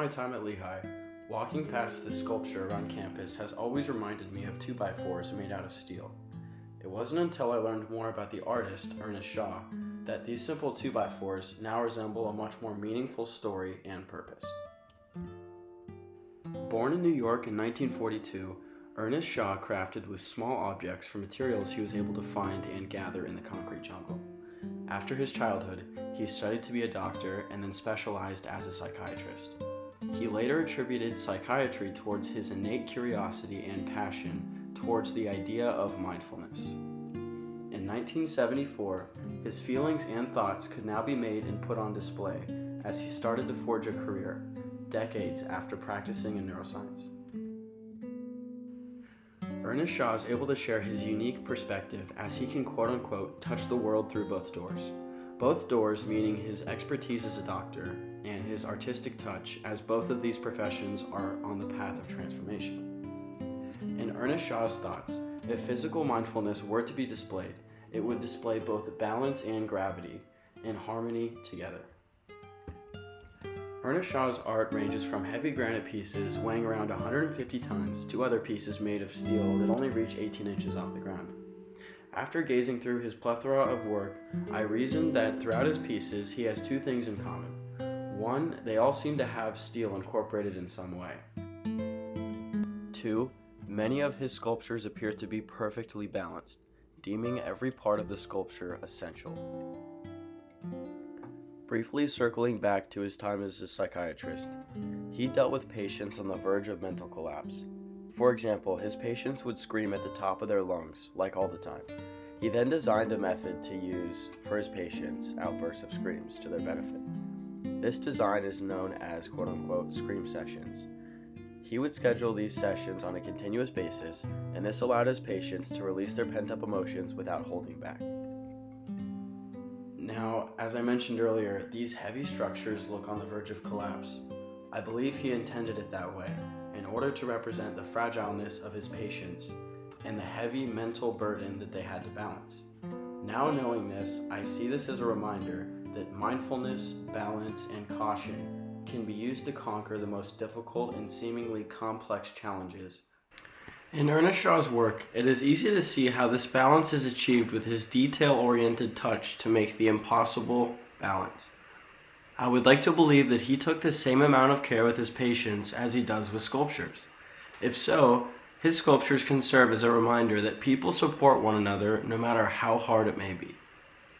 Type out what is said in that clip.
my time at Lehigh, walking past this sculpture around campus has always reminded me of 2x4s made out of steel. It wasn't until I learned more about the artist, Ernest that these simple 2x4s now resemble a much more meaningful story and purpose. Born in New York in 1942, Ernest crafted with small objects from materials he was able to find and gather in the concrete jungle. After his childhood, he studied to be a doctor and then specialized as a psychiatrist. He later attributed psychiatry towards his innate curiosity and passion towards the idea of mindfulness. In 1974, his feelings and thoughts could now be made and put on display as he started to forge a career, decades after practicing in neuroscience. Ernest is able to share his unique perspective as he can quote-unquote touch the world through both doors. Both doors meaning his expertise as a doctor and his artistic touch, as both of these professions are on the path of transformation. In Ernest thoughts, if physical mindfulness were to be displayed, it would display both balance and gravity in harmony together. Ernest art ranges from heavy granite pieces weighing around 150 tons to other pieces made of steel that only reach 18 inches off the ground. After gazing through his plethora of work, I reasoned that throughout his pieces he has two things in common. One, they all seem to have steel incorporated in some way. Two, many of his sculptures appear to be perfectly balanced, deeming every part of the sculpture essential. Briefly circling back to his time as a psychiatrist, he dealt with patients on the verge of mental collapse. For example, his patients would scream at the top of their lungs, like all the time. He then designed a method to use for his patients outbursts of screams to their benefit. This design is known as quote-unquote scream sessions. He would schedule these sessions on a continuous basis, and this allowed his patients to release their pent-up emotions without holding back. Now, as I mentioned earlier, these heavy structures look on the verge of collapse. I believe he intended it that way in order to represent the fragileness of his patients and the heavy mental burden that they had to balance. Now knowing this, I see this as a reminder that mindfulness, balance, and caution can be used to conquer the most difficult and seemingly complex challenges. In Ernest work, it is easy to see how this balance is achieved with his detail-oriented touch to make the impossible balance. I would like to believe that he took the same amount of care with his patients as he does with sculptures. If so, his sculptures can serve as a reminder that people support one another no matter how hard it may be.